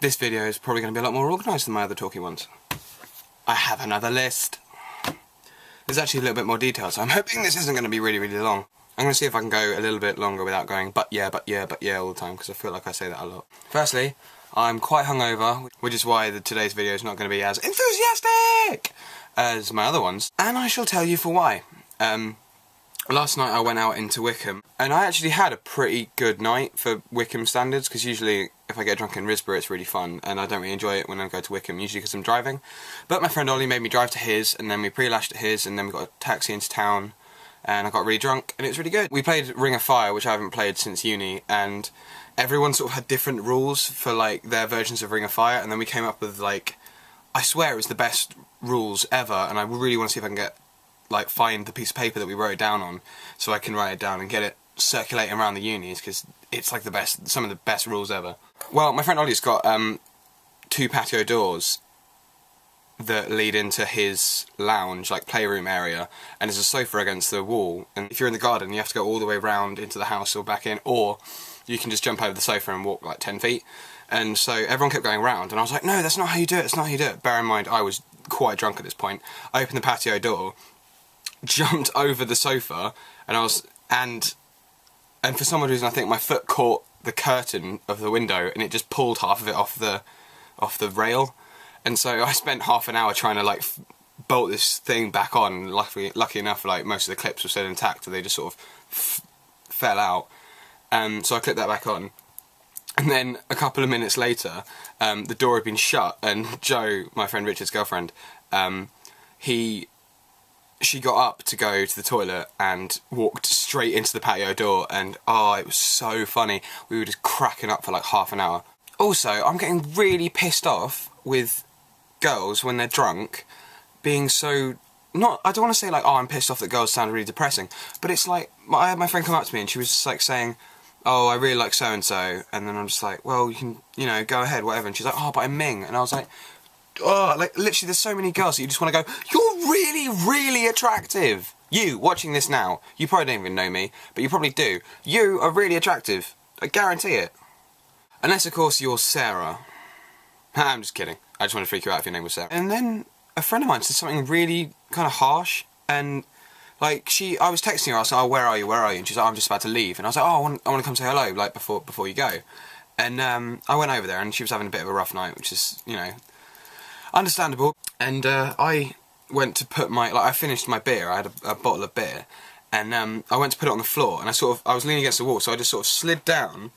this video is probably going to be a lot more organised than my other talking ones. I have another list. There's actually a little bit more detail, so I'm hoping this isn't going to be really, really long. I'm going to see if I can go a little bit longer without going but yeah all the time, because I feel like I say that a lot. Firstly, I'm quite hungover, which is why today's video is not going to be as enthusiastic as my other ones, and I shall tell you for why. Last night I went out into Wickham, and I actually had a pretty good night for Wickham standards, because usually if I get drunk in Risborough it's really fun, and I don't really enjoy it when I go to Wickham, usually because I'm driving. But my friend Ollie made me drive to his, and then we pre-lashed at his, and then we got a taxi into town, and I got really drunk, and it was really good. We played Ring of Fire, which I haven't played since uni, and everyone sort of had different rules for like their versions of Ring of Fire, and then we came up with like, I swear it was the best rules ever, and I really want to see if I can find the piece of paper that we wrote it down on, so I can write it down and get it circulating around the unis, because it's like some of the best rules ever. Well, my friend Ollie's got 2 patio doors that lead into his lounge, like playroom area, and there's a sofa against the wall, and if you're in the garden you have to go all the way round into the house or back in, or you can just jump over the sofa and walk like 10 feet. And so everyone kept going round, and I was like, no, that's not how you do it, it's not how you do it. Bear in mind, I was quite drunk at this point. I opened the patio door, jumped over the sofa, and for some reason I think my foot caught the curtain of the window, and it just pulled half of it off the rail. And so I spent half an hour trying to like bolt this thing back on. Lucky enough, like most of the clips were still intact, and they just sort of fell out. So I clipped that back on. And then a couple of minutes later, the door had been shut, and Jo, my friend Richard's girlfriend, she got up to go to the toilet and walked straight into the patio door, and oh, it was so funny. We were just cracking up for like half an hour. Also, I'm getting really pissed off with girls when they're drunk being so... I don't want to say like, oh, I'm pissed off that girls sound really depressing, but it's like, I had my friend come up to me and she was just like saying, oh, I really like so-and-so, and then I'm just like, well, you can, go ahead, whatever, and she's like, oh, but I'm Ming, and I was like, oh, like, literally, there's so many girls that you just want to go, you're really, really attractive. You, watching this now, you probably don't even know me, but you probably do. You are really attractive. I guarantee it. Unless, of course, you're Sarah. I'm just kidding. I just want to freak you out if your name was Sarah. And then a friend of mine said something really kind of harsh, and like, I was texting her, I was like, oh, where are you, and she's like, oh, I'm just about to leave, and I was like, oh, I want to come say hello, like, before you go. And I went over there, and she was having a bit of a rough night, which is, understandable. And I went to put I finished my beer, I had a bottle of beer, and I went to put it on the floor, and I was leaning against the wall, so I just sort of slid down,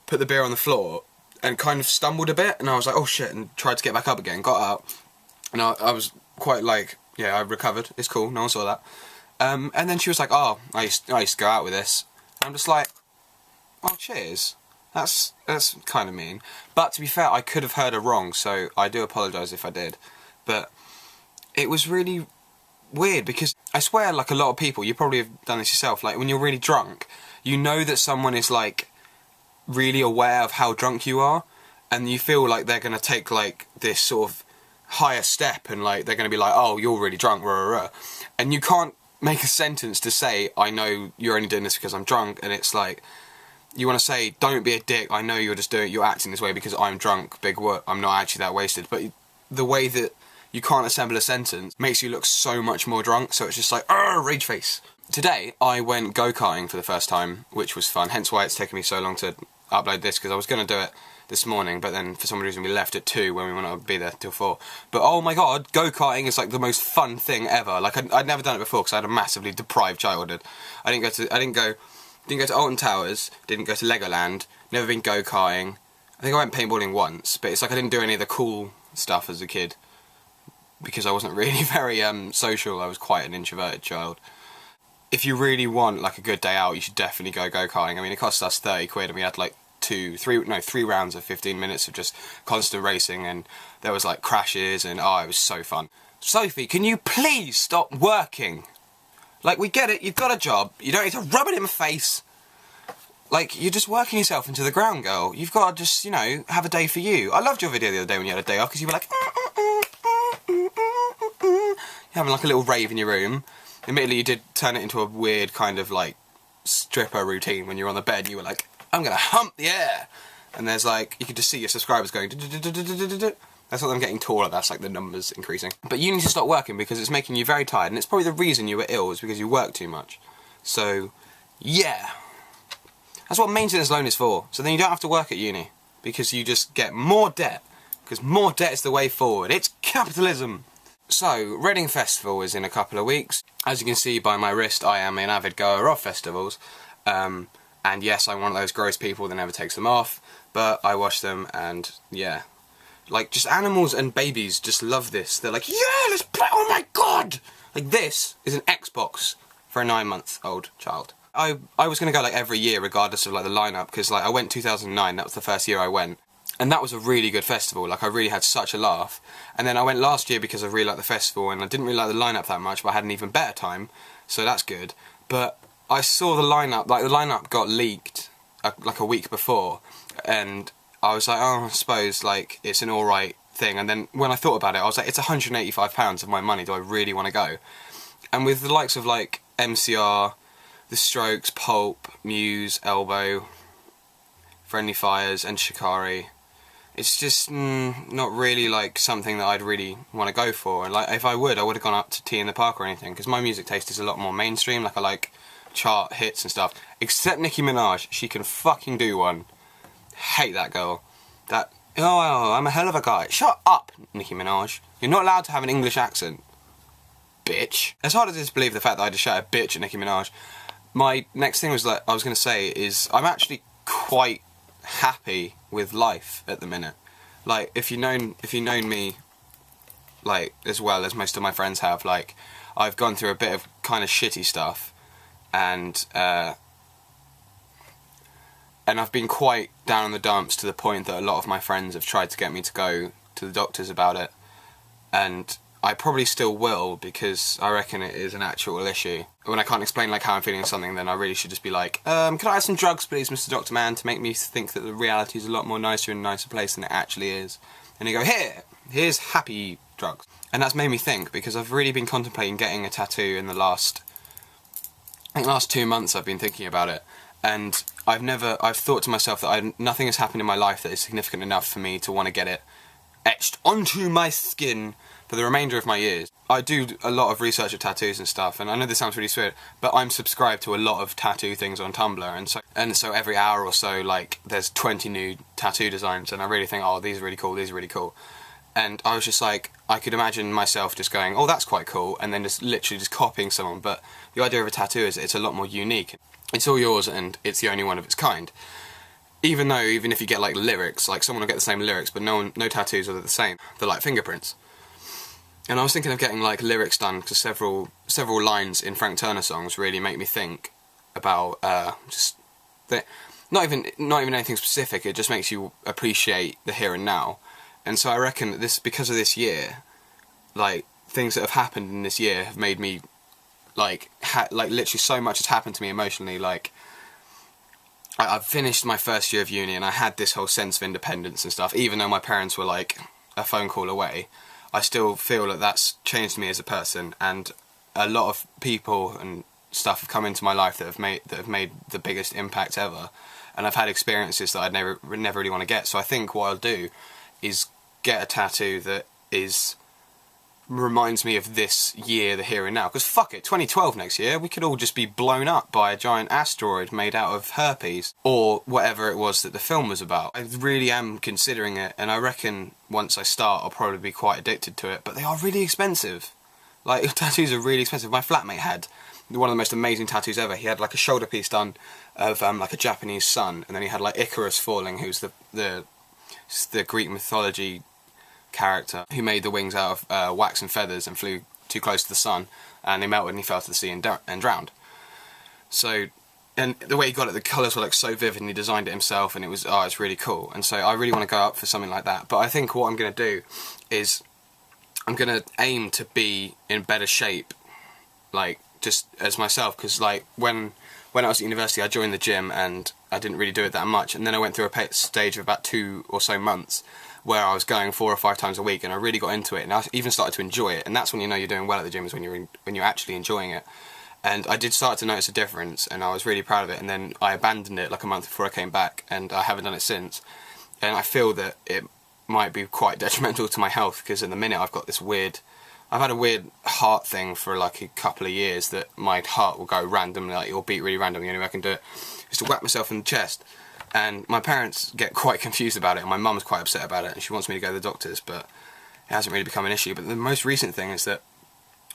put the beer on the floor, and kind of stumbled a bit, and I was like, oh shit, and tried to get back up again, got up, and I was quite like, yeah, I recovered, it's cool, no one saw that. And then she was like, oh, I used to go out with this, and I'm just like, oh, cheers. That's kind of mean. But to be fair, I could have heard her wrong, so I do apologise if I did. But it was really weird, because I swear, like a lot of people, you probably have done this yourself, like when you're really drunk, you know that someone is like really aware of how drunk you are, and you feel like they're going to take like this sort of higher step, and like they're going to be like, oh, you're really drunk, rah, rah, rah. And you can't make a sentence to say, I know you're only doing this because I'm drunk, and it's like, you want to say, don't be a dick, I know you're acting this way because I'm drunk, big word, I'm not actually that wasted. But the way that you can't assemble a sentence makes you look so much more drunk, so it's just like, rage face. Today, I went go-karting for the first time, which was fun, hence why it's taken me so long to upload this, because I was going to do it this morning, but then for some reason we left at 2 when we wanted to be there till 4. But oh my god, go-karting is like the most fun thing ever. Like, I'd never done it before because I had a massively deprived childhood. I didn't go to Alton Towers, didn't go to Legoland, never been go-karting. I think I went paintballing once, but it's like I didn't do any of the cool stuff as a kid, because I wasn't really very social. I was quite an introverted child. If you really want like a good day out, you should definitely go go-karting. I mean, it cost us 30 quid, and we had like 3 rounds of 15 minutes of just constant racing, and there was like crashes, and oh, it was so fun. Sophie, can you please stop working? Like, we get it, you've got a job, you don't need to rub it in my face. Like, you're just working yourself into the ground, girl. You've got to just, have a day for you. I loved your video the other day when you had a day off, because you were like, you're having like a little rave in your room. Admittedly, you did turn it into a weird kind of like stripper routine when you were on the bed, and you were like, I'm gonna hump the air. and there's like, you can just see your subscribers going. That's not them getting taller, that's like the numbers increasing. But you need to stop working because it's making you very tired, and it's probably the reason you were ill is because you work too much. So, yeah. That's what maintenance loan is for. So then you don't have to work at uni, because you just get more debt, because more debt is the way forward. It's capitalism! So, Reading Festival is in a couple of weeks. As you can see by my wrist, I am an avid goer of festivals. And yes, I'm one of those gross people that never takes them off, but I watch them, and yeah. Like, just animals and babies just love this. They're like, yeah, let's play, oh my god! Like, this is an Xbox for a 9-month-old child. I was going to go, like, every year, regardless of, like, the lineup, because, like, I went 2009, that was the first year I went. And that was a really good festival, like, I really had such a laugh. And then I went last year because I really liked the festival, and I didn't really like the lineup that much, but I had an even better time, so that's good. But I saw the lineup, like, the lineup got leaked, like, a week before, and I was like, oh, I suppose, like, it's an alright thing. And then when I thought about it, I was like, it's £185 of my money, do I really want to go? And with the likes of, like, MCR, The Strokes, Pulp, Muse, Elbow, Friendly Fires, and Shikari, it's just not really, like, something that I'd really want to go for. And, like, if I would have gone up to Tea in the Park or anything, because my music taste is a lot more mainstream, like, I like chart hits and stuff. Except Nicki Minaj, she can fucking do one. Hate that girl. Oh, I'm a hell of a guy. Shut up, Nicki Minaj. You're not allowed to have an English accent. Bitch. It's hard to disbelieve the fact that I just shouted bitch at Nicki Minaj. My next thing was, like, I was going to say is, I'm actually quite happy with life at the minute. Like, if you've known me, like, as well as most of my friends have, like, I've gone through a bit of kind of shitty stuff, and I've been quite down in the dumps to the point that a lot of my friends have tried to get me to go to the doctors about it. And I probably still will, because I reckon it is an actual issue. When I can't explain, like, how I'm feeling or something, then I really should just be like, can I have some drugs, please, Mr. Doctor Man, to make me think that the reality is a lot more nicer in a nicer place than it actually is. And they go, here's happy drugs. And that's made me think, because I've really been contemplating getting a tattoo in the last 2 months. I've been thinking about it. And I've thought to myself that nothing has happened in my life that is significant enough for me to want to get it etched onto my skin for the remainder of my years. I do a lot of research of tattoos and stuff, and I know this sounds really weird, but I'm subscribed to a lot of tattoo things on Tumblr, and so every hour or so, like, there's 20 new tattoo designs, and I really think, oh, these are really cool, these are really cool. And I was just like, I could imagine myself just going, oh, that's quite cool, and then just literally just copying someone. But the idea of a tattoo is it's a lot more unique. It's all yours, and it's the only one of its kind. Even if you get, like, lyrics, like, someone will get the same lyrics, but no tattoos are the same. They're like fingerprints. And I was thinking of getting, like, lyrics done, because several lines in Frank Turner songs really make me think about not even anything specific. It just makes you appreciate the here and now. And so I reckon that because of this year, like, things that have happened in this year have made me, like, literally so much has happened to me emotionally. Like, I've finished my first year of uni, and I had this whole sense of independence and stuff. Even though my parents were, like, a phone call away, I still feel that that's changed me as a person. And a lot of people and stuff have come into my life that have made the biggest impact ever. And I've had experiences that I'd never really want to get. So I think what I'll do is get a tattoo that reminds me of this year, the here and now. Because fuck it, 2012 next year, we could all just be blown up by a giant asteroid made out of herpes, or whatever it was that the film was about. I really am considering it, and I reckon once I start I'll probably be quite addicted to it, but they are really expensive. Like, tattoos are really expensive. My flatmate had one of the most amazing tattoos ever. He had, like, a shoulder piece done of like a Japanese sun, and then he had, like, Icarus falling, who's the Greek mythology character who made the wings out of wax and feathers and flew too close to the sun, and they melted and he fell to the sea and drowned. So, and the way he got it, the colours were, like, so vivid, and he designed it himself, and it's really cool. And so I really want to go up for something like that. But I think what I'm going to do is I'm going to aim to be in better shape, like, just as myself, because, like, when I was at university, I joined the gym, and I didn't really do it that much, and then I went through a stage of about 2 or so months where I was going 4 or 5 times a week, and I really got into it, and I even started to enjoy it. And that's when you know you're doing well at the gym, is when you're actually enjoying it. And I did start to notice a difference, and I was really proud of it, and then I abandoned it like a month before I came back, and I haven't done it since. And I feel that it might be quite detrimental to my health, because in the minute I've had a weird heart thing for like a couple of years, that my heart will go randomly, like it'll beat really randomly. The only way I can do it is to whack myself in the chest. And my parents get quite confused about it, and my mum's quite upset about it, and she wants me to go to the doctors, but it hasn't really become an issue. But the most recent thing is that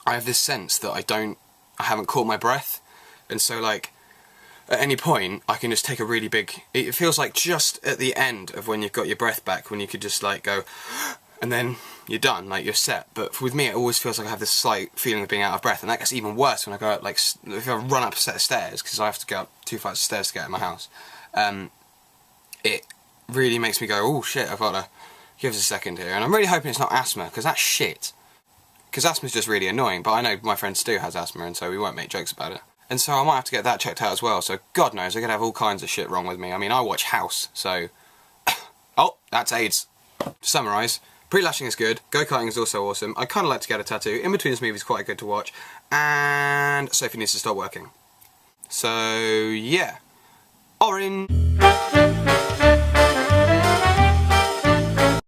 I have this sense that I haven't caught my breath, and so like at any point I can just take a really big, it feels like just at the end of when you've got your breath back, when you could just like go and then you're done, like you're set. But with me it always feels like I have this slight feeling of being out of breath, and that gets even worse when I go up, like if I run up a set of stairs, because I have to go up 2 flights of stairs to get out of my house. It really makes me go, oh shit, I've got to give us a second here. And I'm really hoping it's not asthma, because that's shit. Because asthma's just really annoying, but I know my friend Stu has asthma, and so we won't make jokes about it. And so I might have to get that checked out as well, so God knows, I could have all kinds of shit wrong with me. I mean, I watch House, so... oh, that's AIDS. To summarise, pre-lashing is good, go-karting is also awesome, I kind of like to get a tattoo, In Between Us movie is quite good to watch, and Sophie needs to stop working. So, yeah. Orange!